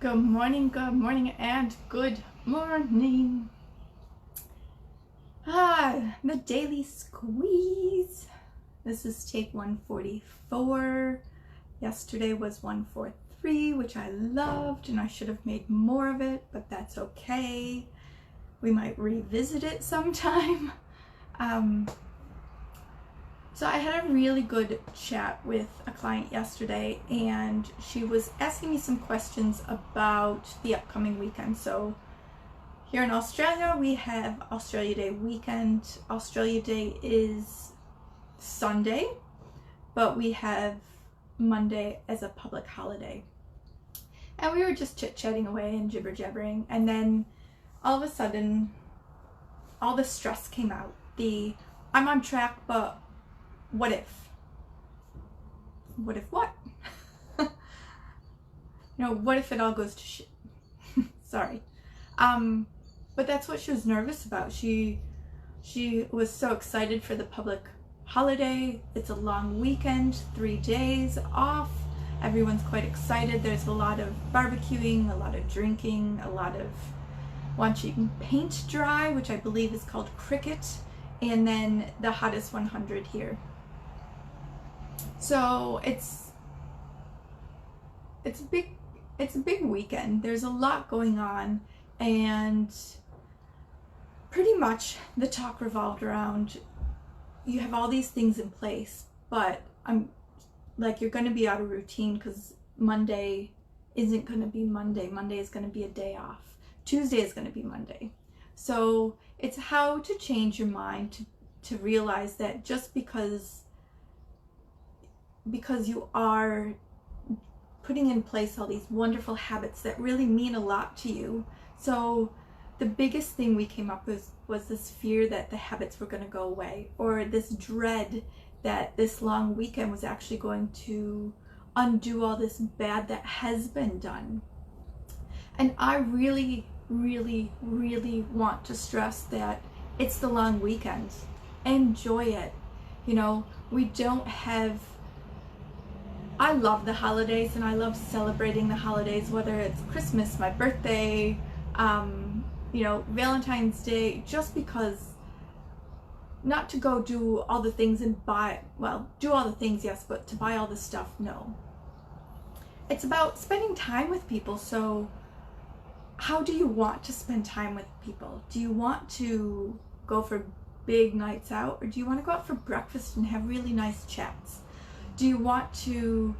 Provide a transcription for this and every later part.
Good morning, and good morning. The daily squeeze. This is take 144. Yesterday was 143, which I loved, and I should have made more of it, but that's okay. We might revisit it sometime. So I had a really good chat with a client yesterday, and she was asking me some questions about the upcoming weekend. So here in Australia, we have Australia Day weekend. Australia Day is Sunday, but we have Monday as a public holiday. And we were just chit-chatting away and jibber-jabbering, and then all of a sudden, all the stress came out. I'm on track, but what if? What if what? What if it all goes to shit? Sorry. But that's what she was nervous about. She was so excited for the public holiday. It's a long weekend, 3 days off. Everyone's quite excited. There's a lot of barbecuing, a lot of drinking, a lot of watching paint dry, which I believe is called cricket, and then the hottest 100 here. So it's a big weekend. There's a lot going on, and pretty much the talk revolved around, you have all these things in place, but you're going to be out of routine because Monday isn't going to be Monday. Monday is going to be a day off. Tuesday is going to be Monday. So it's how to change your mind to realize that just because you are putting in place all these wonderful habits that really mean a lot to you. So the biggest thing we came up with was this fear that the habits were going to go away, or this dread that this long weekend was actually going to undo all this bad that has been done. And I really, really, really want to stress that it's the long weekend. Enjoy it. I love the holidays, and I love celebrating the holidays, whether it's Christmas, my birthday, Valentine's Day, just because, not to go do all the things and do all the things, yes, but to buy all the stuff, no. It's about spending time with people. So how do you want to spend time with people? Do you want to go for big nights out, or do you want to go out for breakfast and have really nice chats? Do you want to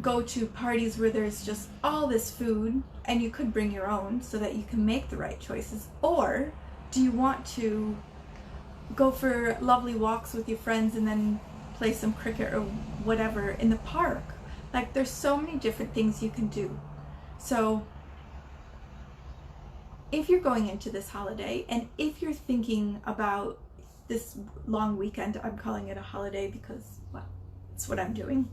go to parties where there's just all this food and you could bring your own so that you can make the right choices? Or do you want to go for lovely walks with your friends and then play some cricket or whatever in the park? There's so many different things you can do. So if you're going into this holiday, and if you're thinking about this long weekend, I'm calling it a holiday because, it's what I'm doing.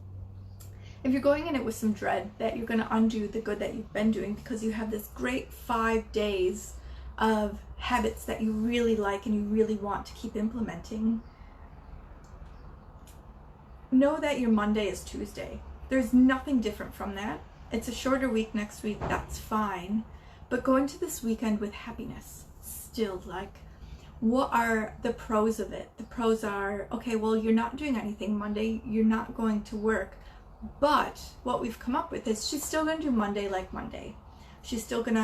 If you're going in it with some dread that you're going to undo the good that you've been doing because you have this great 5 days of habits that you really like and you really want to keep implementing, know that your Monday is Tuesday. There's nothing different from that. It's a shorter week next week, that's fine. But go into this weekend with happiness. Still, what are the pros of it? The pros are, okay, well, you're not doing anything Monday, you're not going to work. But what we've come up with is she's still going to do Monday like Monday. She's still going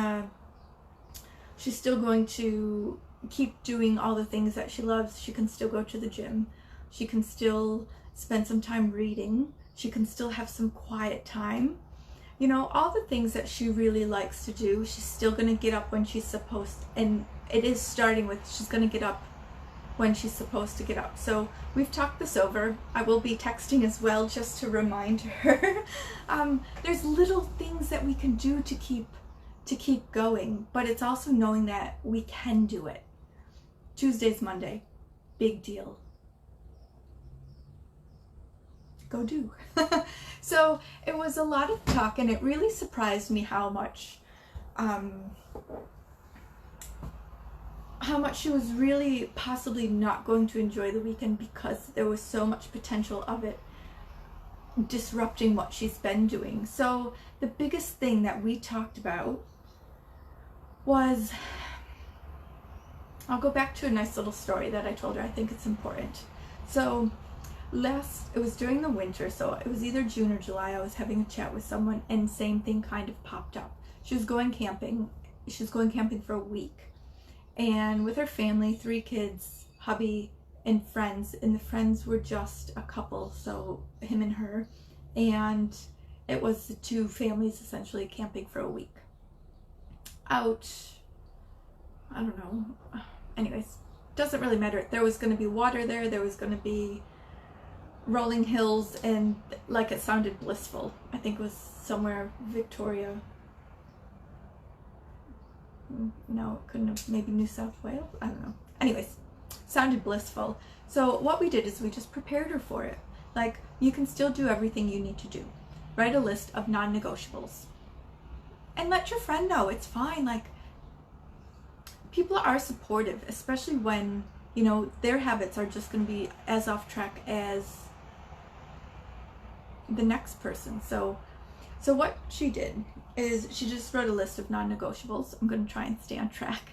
to keep doing all the things that she loves. She can still go to the gym. She can still spend some time reading. She can still have some quiet time. All the things that she really likes to do. She's still going to get up when she's supposed, and it is starting with she's going to get up when she's supposed to get up. So we've talked this over. I will be texting as well just to remind her. There's little things that we can do to keep going, but it's also knowing that we can do it. Tuesday's Monday. Big deal. Go do. So it was a lot of talk, and it really surprised me how much she was really possibly not going to enjoy the weekend because there was so much potential of it disrupting what she's been doing. So the biggest thing that we talked about was, I'll go back to a nice little story that I told her. I think it's important. So it was during the winter, so it was either June or July. I was having a chat with someone and same thing kind of popped up. She was going camping. She was going camping for a week, and with her family, 3 kids, hubby, and friends, and the friends were just a couple, so him and her, and it was the 2 families essentially camping for a week out, I don't know, anyways, doesn't really matter. There was going to be water there was going to be rolling hills, and like, it sounded blissful. I think it was somewhere Victoria, no, it couldn't have, maybe New South Wales, I don't know. Anyways, sounded blissful. So what we did is we just prepared her for it. Like, you can still do everything you need to do. Write a list of non-negotiables and let your friend know it's fine. Like, people are supportive, especially when, you know, their habits are just going to be as off track as the next person. So what she did is she just wrote a list of non-negotiables. I'm going to try and stay on track.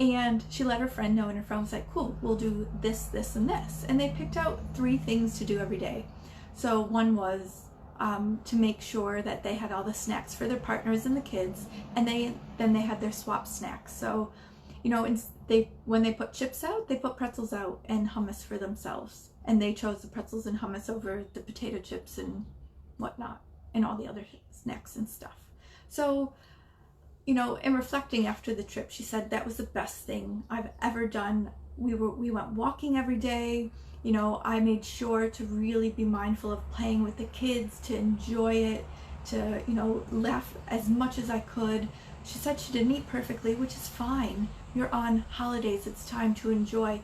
And she let her friend know, and her friend was like, cool, we'll do this, this, and this. And they picked out 3 things to do every day. So one was to make sure that they had all the snacks for their partners and the kids, and then they had their swap snacks. So, you know, when they put chips out, they put pretzels out and hummus for themselves. And they chose the pretzels and hummus over the potato chips and whatnot, and all the other snacks and stuff. So, you know, in reflecting after the trip, she said that was the best thing I've ever done. We went walking every day. You know, I made sure to really be mindful of playing with the kids, to enjoy it, to, you know, laugh as much as I could. She said she didn't eat perfectly, which is fine. You're on holidays. It's time to enjoy.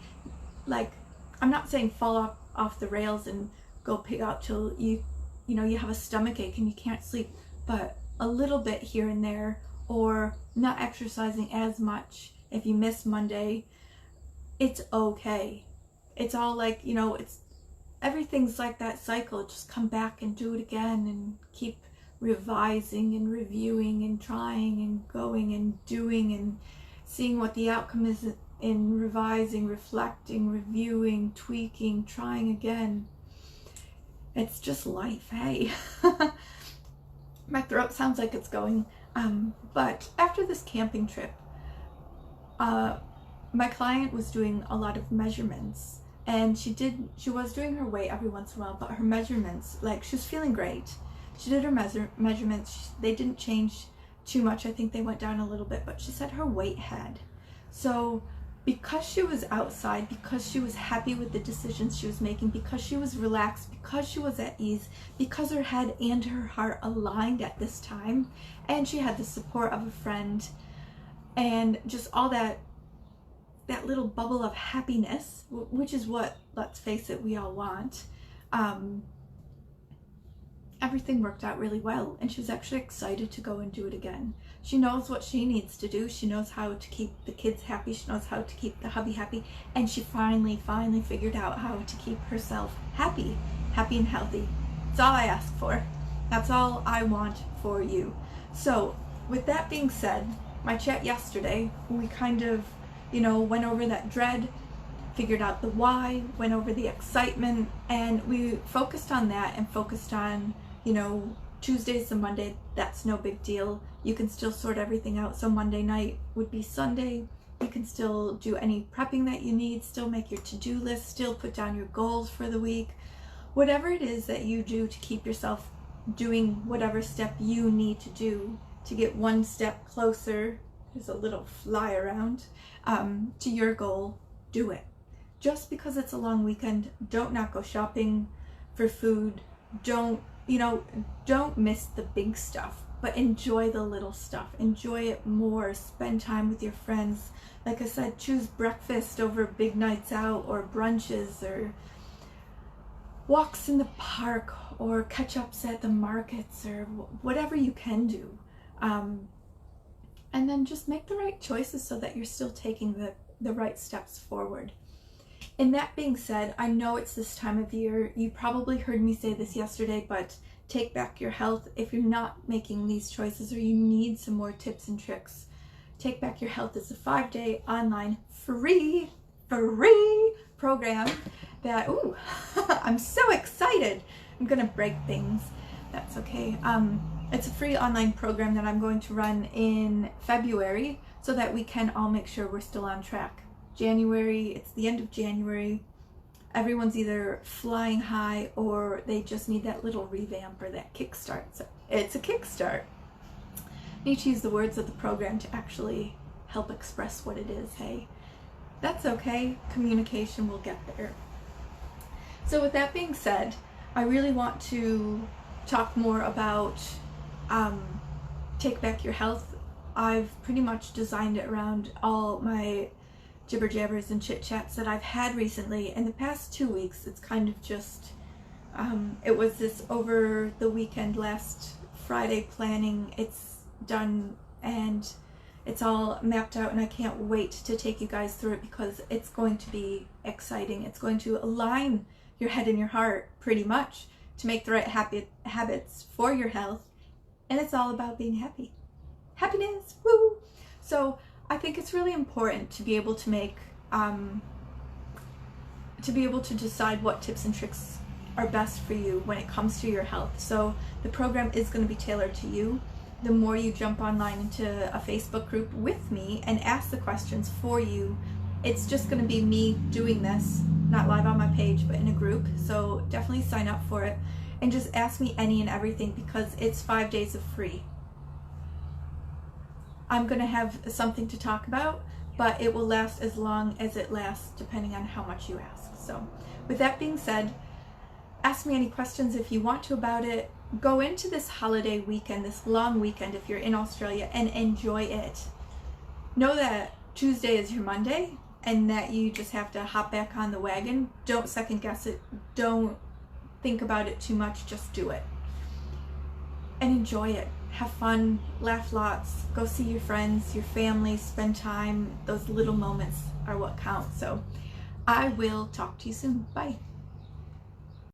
Like, I'm not saying fall off the rails and go pig out till you know, you have a stomach ache and you can't sleep, but a little bit here and there, or not exercising as much if you miss Monday, it's okay. It's all like, you know, everything's like that cycle. Just come back and do it again and keep revising and reviewing and trying and going and doing and seeing what the outcome is in revising, reflecting, reviewing, tweaking, trying again. It's just life, hey. My throat sounds like it's going. But after this camping trip, my client was doing a lot of measurements, and she was doing her weight every once in a while, but her measurements, like, she was feeling great. She did her measurements. They didn't change too much. I think they went down a little bit, but she said her weight had. So because she was outside, because she was happy with the decisions she was making, because she was relaxed, because she was at ease, because her head and her heart aligned at this time, and she had the support of a friend, and just all that little bubble of happiness, which is what, let's face it, we all want, everything worked out really well, and she was actually excited to go and do it again. She knows what she needs to do. She knows how to keep the kids happy. She knows how to keep the hubby happy, and she finally figured out how to keep herself happy and healthy. That's all I ask for. That's all I want for you. So with that being said, my chat yesterday, we kind of, you know, went over that dread, figured out the why, went over the excitement, and we focused on that and focused on, you know, Tuesdays to Monday, that's no big deal. You can still sort everything out. So Monday night would be Sunday. You can still do any prepping that you need, still make your to-do list, still put down your goals for the week. Whatever it is that you do to keep yourself doing whatever step you need to do to get one step closer, there's a little fly around, to your goal, do it. Just because it's a long weekend, don't not go shopping for food. Don't miss the big stuff, but enjoy the little stuff. Enjoy it more. Spend time with your friends. Like I said, choose breakfast over big nights out, or brunches, or walks in the park, or catch-ups at the markets, or whatever you can do. And then just make the right choices so that you're still taking the right steps forward. And that being said, I know it's this time of year. You probably heard me say this yesterday, but take back your health. If you're not making these choices or you need some more tips and tricks, Take Back Your Health is a 5-day online free program that, ooh, I'm so excited. I'm gonna break things. That's okay. It's a free online program that I'm going to run in February so that we can all make sure we're still on track. January, it's the end of January. Everyone's either flying high or they just need that little revamp or that kickstart. So it's a kickstart. I need to use the words of the program to actually help express what it is, hey? That's okay. Communication will get there. So with that being said, I really want to talk more about Take Back Your Health. I've pretty much designed it around all my jibber jabbers and chit chats that I've had recently. In the past 2 weeks, it's kind of just, it was this over the weekend, last Friday planning. It's done and it's all mapped out, and I can't wait to take you guys through it because it's going to be exciting. It's going to align your head and your heart pretty much to make the right habits for your health, and it's all about being happy. Happiness, woo! So I think it's really important to be able to make, to be able to decide what tips and tricks are best for you when it comes to your health. So the program is going to be tailored to you. The more you jump online into a Facebook group with me and ask the questions for you, it's just going to be me doing this, not live on my page, but in a group. So definitely sign up for it and just ask me any and everything because it's 5 days of free. I'm going to have something to talk about, but it will last as long as it lasts depending on how much you ask. So with that being said, ask me any questions if you want to about it. Go into this holiday weekend, this long weekend if you're in Australia, and enjoy it. Know that Tuesday is your Monday and that you just have to hop back on the wagon. Don't second guess it. Don't think about it too much. Just do it. And enjoy it. Have fun, laugh lots, go see your friends, your family, spend time. Those little moments are what count. So I will talk to you soon. Bye.